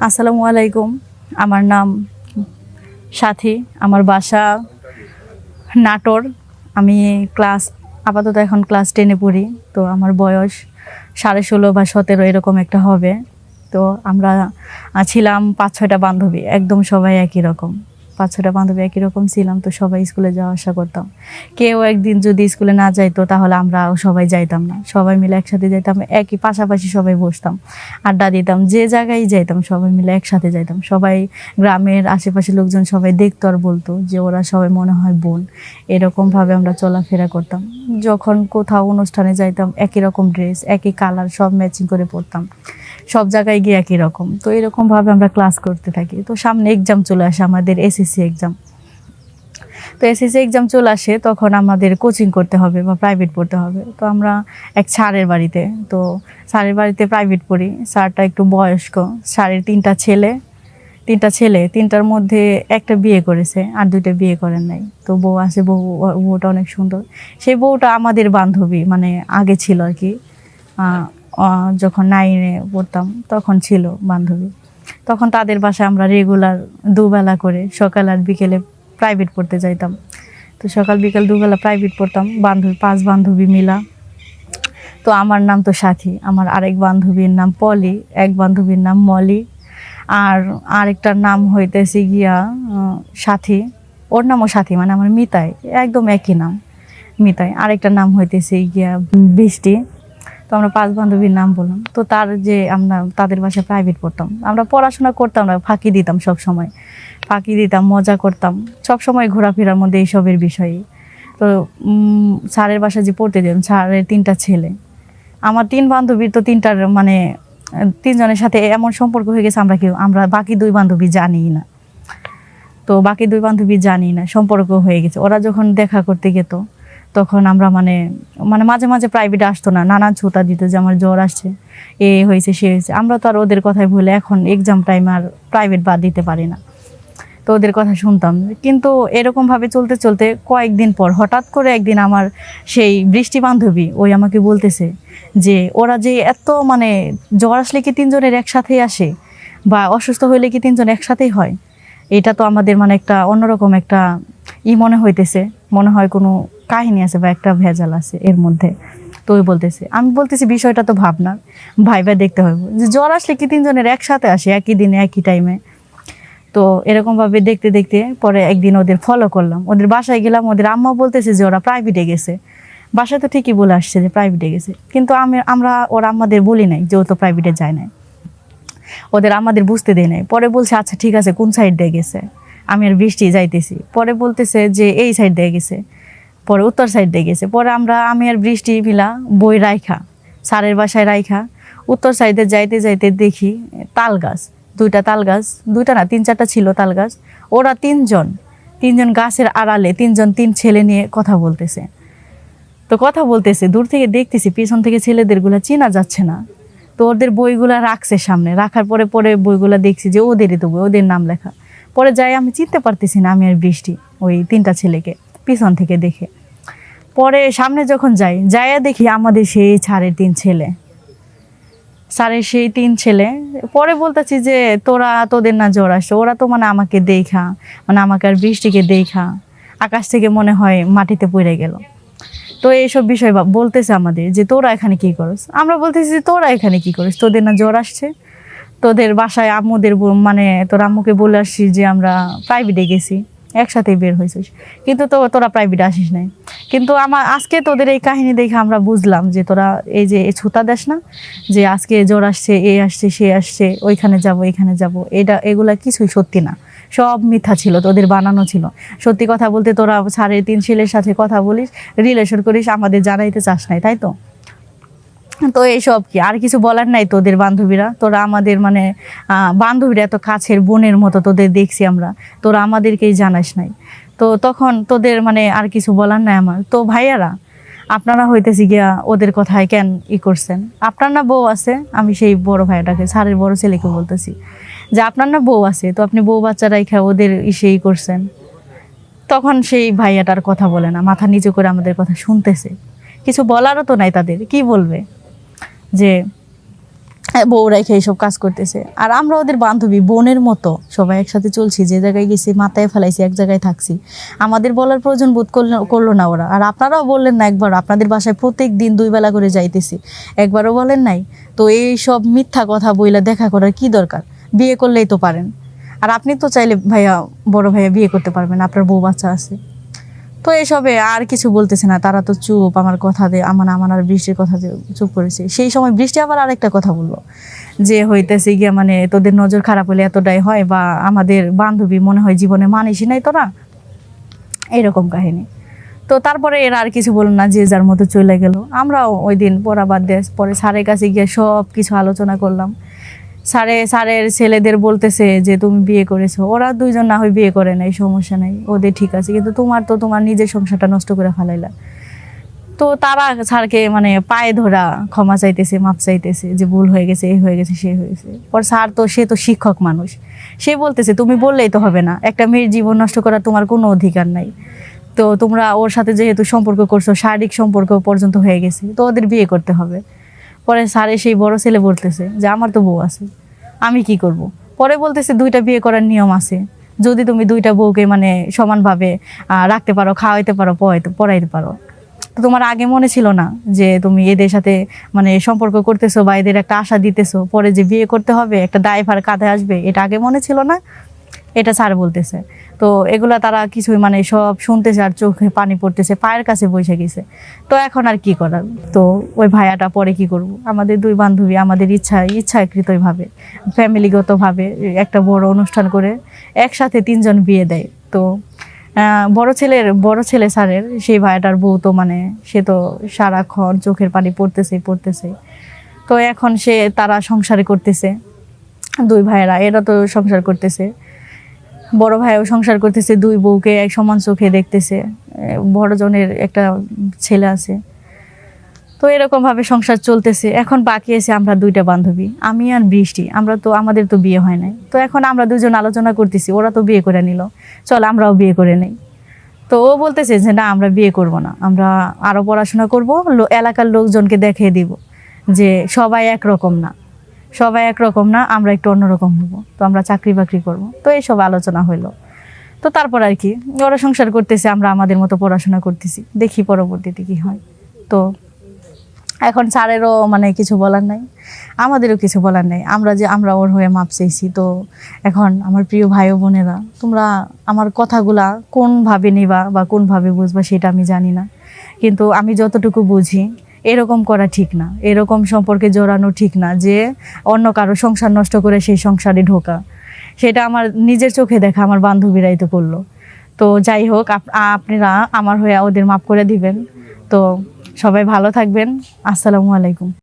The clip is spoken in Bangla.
আসসালামু আলাইকুম। আমার নাম সাথী, আমার বাসা নাটোর। আমি আপাতত এখন ক্লাস 10-এ পড়ি। তো আমার বয়স 16.5 বা 17 এরকম একটা হবে। তো আমরা ছিলাম 5-6টা বান্ধবী, একদম সবাই একই রকম। 5-6টা বান্ধবী একই রকম ছিলাম। তো সবাই স্কুলে যাওয়া আসা করতাম। কেউ একদিন যদি স্কুলে না যাইতো তাহলে আমরা সবাই যাইতাম না, সবাই মিলে একসাথে যাইতাম, একই পাশাপাশি সবাই বসতাম, আড্ডা দিতাম, যে জায়গায় যাইতাম সবাই মিলে একসাথে যাইতাম। সবাই গ্রামের আশেপাশের লোকজন সবাই দেখতো আর বলতো যে ওরা সবাই মনে হয় বোন। এরকমভাবে আমরা চলাফেরা করতাম। যখন কোথাও অনুষ্ঠানে যাইতাম একই রকম ড্রেস, একই কালার, সব ম্যাচিং করে পরতাম, সব জায়গায় গিয়ে একই রকম। তো এরকমভাবে আমরা ক্লাস করতে থাকি। তো সামনে এক্সাম চলে আসে, আমাদের এসএসসি এক্সাম। তো এসএসসি এক্সাম চলে আসে, তখন আমাদের কোচিং করতে হবে বা প্রাইভেট পড়তে হবে। তো আমরা এক স্যারের বাড়িতে, তো স্যারের বাড়িতে প্রাইভেট পড়ি। স্যারটা একটু বয়স্ক। স্যারের তিনটার মধ্যে একটা বিয়ে করেছে আর 2টা বিয়ে করেন নাই। তো বউ আছে, বউটা অনেক সুন্দর। সেই বউটা আমাদের বান্ধবী, মানে আগে ছিল আর কি। যখন 9-এ পড়তাম তখন ছিল বান্ধবী। তখন তাদের বাসায় আমরা রেগুলার দুবেলা করে সকাল আর বিকেলে প্রাইভেট পড়তে যাইতাম। তো সকাল বিকাল দুবেলা প্রাইভেট পড়তাম, 5 বান্ধবী মিলা। তো আমার নাম তো সাথী, আমার আরেক বান্ধবীর নাম পলি, এক বান্ধবীর নাম মলি, আর আরেকটার নাম হইতেছে গিয়া সাথী। ওর নামও সাথী, মানে আমার মিতাই, একদম একই নাম মিতাই। আরেকটার নাম হইতেছে গিয়া বৃষ্টি। তো আমরা 5 বান্ধবীর নাম বললাম। তো আমরা তাদের বাসায় প্রাইভেট পড়তাম। আমরা পড়াশোনা করতাম না, ফাঁকি দিতাম, মজা করতাম, সব সময় ঘোরাফেরার মধ্যে এইসবের বিষয়ে। তো স্যারের বাসায় যে পড়তে যেতাম, স্যারের 3টা ছেলে। আমার 3 বান্ধবীর তো 3টার মানে 3জনের সাথে এমন সম্পর্ক হয়ে গেছে, আমরা বাকি 2 বান্ধবী জানি না সম্পর্ক হয়ে গেছে। ওরা যখন দেখা করতে যেত তখন আমরা মানে মাঝে মাঝে প্রাইভেটে আসতো না, নানান ছুতা দিত যে আমার জ্বর আসছে, এ হয়েছে সে হয়েছে। আমরা তো আর ওদের কথাই ভুলে এখন এক্সাম টাইম আর প্রাইভেট বাদ দিতে পারি না। তো ওদের কথা শুনতাম। কিন্তু এরকমভাবে চলতে চলতে কয়েকদিন পর হঠাৎ করে একদিন আমার সেই বৃষ্টি বান্ধবী ওই আমাকে বলতেছে যে ওরা যে এত মানে জ্বর আসলে কি 3জনের একসাথেই আসে, বা অসুস্থ হইলে কি 3জন একসাথেই হয়। এটা তো আমাদের মানে একটা অন্যরকম একটা মনে হইতেছে, মনে হয় কোনো কাহিনী আছে বা একটা ভেজাল আছে এর মধ্যে। তো ওই বলতেছে, আমি বলতেছি বিষয়টা তো ভাইবা দেখতে হবে যে জ্বর আসলে কি 3জনের একসাথে আসে একই দিনে একই টাইমে। তো এরকমভাবে দেখতে দেখতে পরে একদিন ওদের ফলো করলাম, ওদের বাসায় গেলাম। ওদের আম্মা বলতেছে যে ওরা প্রাইভেটে গেছে। বাসায় তো ঠিকই বলে আসছে যে প্রাইভেটে গেছে, কিন্তু আমরা ওরা আমাদের বলি নাই যে ও তো প্রাইভেটে যায় নাই, ওদের আমাদের বুঝতে দেয় নাই। পরে বলছে আচ্ছা ঠিক আছে, কোন সাইড দিয়ে গেছে। আমি আর বৃষ্টি যাইতেছি, পরে বলতেছে যে এই সাইড দিয়ে গেছে, পরে উত্তর সাইড দিয়ে গেছে। পরে আমি আর বৃষ্টি মিলা বই স্যারের বাসায় উত্তর সাইডে যাইতে যাইতে দেখি তাল গাছ, 2টা তাল গাছ, 2টা না 3-4টা ছিল তাল গাছ। ওরা 3জন গাছের আড়ালে 3 ছেলে নিয়ে কথা বলতেছে। দূর থেকে দেখতেছি, পিছন থেকে ছেলেদেরগুলা চেনা যাচ্ছে না। তো ওদের বইগুলা রাখছে সামনে, রাখার পরে বইগুলা দেখছি যে ওদেরই তো বই, ওদের নাম লেখা। পরে যাই আমি চিনতে পারতেছি না, আমি আর বৃষ্টি ওই 3টা ছেলেকে পিছন থেকে দেখে। পরে সামনে যখন যাইয়া দেখি আমাদের সেই স্যারের 3 ছেলে। পরে বলতেছি যে তোদের না জ্বর আসছে। ওরা তো মানে আমাকে আর বৃষ্টিকে দেখা আকাশ থেকে মনে হয় মাটিতে পড়ে গেল। তো এইসব বিষয় বলতেছে আমাদের যে তোরা এখানে কি করিস। আমরা বলতেছি যে তোরা এখানে কি করিস, তোদের না জ্বর আসছে, তোদের বাসায় মানে তোর আম্মুকে বলে আসছি যে আমরা প্রাইভেটে গেছি, একসাথেই বের হয়েছিস, কিন্তু তোরা প্রাইভেটে আসিস নাই। কিন্তু আজকে তোদের এই কাহিনী দেখে আমরা বুঝলাম যে তোরা এই যে ছুতা দেশ না, যে আজকে জ্বর আসছে, এ আসছে, সে আসছে, ওইখানে যাব এখানে যাব, এগুলা কিছুই সত্যি না, সব মিথ্যা ছিল, তোদের বানানো ছিল। সত্যি কথা বলতে তোরা 3.5 ছেলের সাথে কথা বলিস, রিলেশন করিস, আমাদের জানাইতে চাস নাই, তাই তো। তো এইসব কি আর কিছু বলার নাই। তোদের বান্ধবীরা, তোরা আমাদের মানে বান্ধবীরা এত কাছের বোনের মতো তোদের দেখছি আমরা, তোরা আমাদেরকেই জানাস নাই। তো তখন তোদের মানে আর কিছু বলার নাই আমার। তো ভাইয়ারা, আপনারা হইতেছি গিয়া ওদের কথায় কেন করছেন? আপনার না বউ আছে? আমি সেই বড় ভাইয়াটাকে, স্যারের বড় ছেলেকে বলতেছি যে আপনার না বউ আছে, তো আপনি বউ বাচ্চা রাইখা ওদের করছেন। তখন সেই ভাইয়াটার কথা বলে না, মাথা নিচু করে আমাদের কথা শুনতেছে। কিছু বলারও তো নাই তাদের, কি বলবে যে বউ রেখে এইসব কাজ করতেছে। আর আমরা ওদের বান্ধবী বোনের মতো সবাই একসাথে চলছি, যে জায়গায় গেছি মাথায় ফেলাইছি, এক জায়গায় থাকছি, আমাদের বলার প্রয়োজন বোধ করলো না ওরা। আর আপনারাও বললেন না একবার, আপনাদের বাসায় প্রত্যেক দিন 2 বেলা করে যাইতেছি, একবারও বলেন নাই। তো এই সব মিথ্যা কথা বইলা দেখা করার কি দরকার? বিয়ে করলেই তো পারেন। আর আপনি তো চাইলে ভাইয়া, বড় ভাইয়া বিয়ে করতে পারবেন, আপনার বউ বাচ্চা আছে। তো এসবে আর কিছু বলতেছে না, তারা তো চুপ। আমার কথা দিয়ে আমার আর বৃষ্টির কথা দিয়ে চুপ করেছে। সেই সময় বৃষ্টি আবার আরেকটা কথা বললো, যে হইতেছে গিয়া মানে তোদের নজর খারাপ হলে এতটাই হয়, বা আমাদের বান্ধবী মনে হয় জীবনে মানিসই নাই তোরা, এরকম কাহিনী। তো তারপরে এরা আর কিছু বলল না, যে যার মতো চলে গেল। আমরাও ওই দিন পড়া বাদ দিয়ে পরে স্যারের কাছে গিয়ে সব কিছু আলোচনা করলাম। স্যারের ছেলেদের বলতেছে যে তুমি বিয়ে করেছো, ওরা 2 জন না হয় বিয়ে করে নাই, সমস্যা নাই, ওদের ঠিক আছে, কিন্তু তোমার নিজের সংসারটা নষ্ট করে ফেলাইলা। তো তারা স্যারকে মানে পায়ে ধরা ক্ষমা চাইতেছে, মাপ চাইতেছে, যে ভুল হয়ে গেছে, এই হয়ে গেছে, সে হয়েছে। পর স্যার তো, সে তো শিক্ষক মানুষ, সে বলতেছে তুমি বললেই তো হবে না, একটা মেয়ের জীবন নষ্ট করার তোমার কোনো অধিকার নাই। তো তোমরা ওর সাথে যেহেতু সম্পর্ক করছো, শারীরিক সম্পর্ক পর্যন্ত হয়ে গেছে, তো ওদের বিয়ে করতে হবে। পরে স্যারে সেই বড় ছেলে বলতেছে যে আমার তো বউ আছে, আমি কি করব। পরে বলতেছে 2টা বিয়ে করার নিয়ম আছে, যদি তুমি 2টা বউকে মানে সমানভাবে রাখতে পারো, খাওয়াইতে পারো, পড়াইতে পারো। তো তোমার আগে মনে ছিল না যে তুমি এদের সাথে মানে সম্পর্ক করতেছো, বা এদের একটা আশা দিতেছো, পরে যে বিয়ে করতে হবে, একটা দায়ভার কাঁধে আসবে, এটা আগে মনে ছিল না? এটা স্যার বলতেছে। তো এগুলা তারা কিছুই মানে সব শুনতেছে, আর চোখে পানি পড়তেছে, পায়ের কাছে বসে গেছে। তো এখন আর কি করার? তো ওই ভাইয়াটা পরে কি করব, আমাদের 2 বান্ধবী আমাদের ইচ্ছাকৃতভাবে ফ্যামিলিগতভাবে একটা বড় অনুষ্ঠান করে একসাথে 3 জন বিয়ে দেয়। তো বড় ছেলে স্যারের সেই ভাইয়াটার বউ তো মানে সে তো সারাক্ষণ চোখের পানি পড়তেছে। তো এখন তারা সংসারে করতেছে, 2 ভাইয়েরা, এরা তো সংসার করতেছে, বড় ভাইও সংসার করতেছে, 2 বউকে এক সমান চোখে দেখতেছে, বড় জনের একটা ছেলে আছে। তো এরকম ভাবে সংসার চলতেছে। এখন বাকি আছে আমরা 2টা বান্ধবী, আমি আর বৃষ্টি। আমাদের তো বিয়ে হয় নাই। তো এখন আমরা 2 জন আলোচনা করতেছি, ওরা তো বিয়ে করে নিল, চল আমরাও বিয়ে করে নেই। তো ও বলতেছে যে না, আমরা বিয়ে করব না, আমরা আরো পড়াশোনা করব, এলাকার লোকজনকে দেখিয়ে দিব যে সবাই একরকম না, আমরা একটু অন্যরকম হবো, তো আমরা চাকরি বাকরি করবো। তো এইসব আলোচনা হইলো। তো তারপর আর কি, ওরা সংসার করতেছে, আমরা আমাদের মতো পড়াশোনা করতেছি, দেখি পরবর্তীতে কি হয়। তো এখন স্যারেরও মানে কিছু বলার নাই, আমাদেরও কিছু বলার নাই। আমরা ওর হয়ে মাপ চাইছি। তো এখন আমার প্রিয় ভাই ও বোনেরা, তোমরা আমার কথাগুলা কোনভাবে নিবা বা কোনভাবে বুঝবা সেটা আমি জানি না, কিন্তু আমি যতটুকু বুঝি এরকম করা ঠিক না, এরকম সম্পর্কে জড়ানো ঠিক না, যে অন্য কারো সংসার নষ্ট করে সেই সংসারে ঢোকা। সেটা আমার নিজের চোখে দেখা, আমার বান্ধবীরাই তো করলো। তো যাই হোক, আপনারা আমার হয়ে ওদের মাফ করে দিবেন। তো সবাই ভালো থাকবেন। আসসালামু আলাইকুম।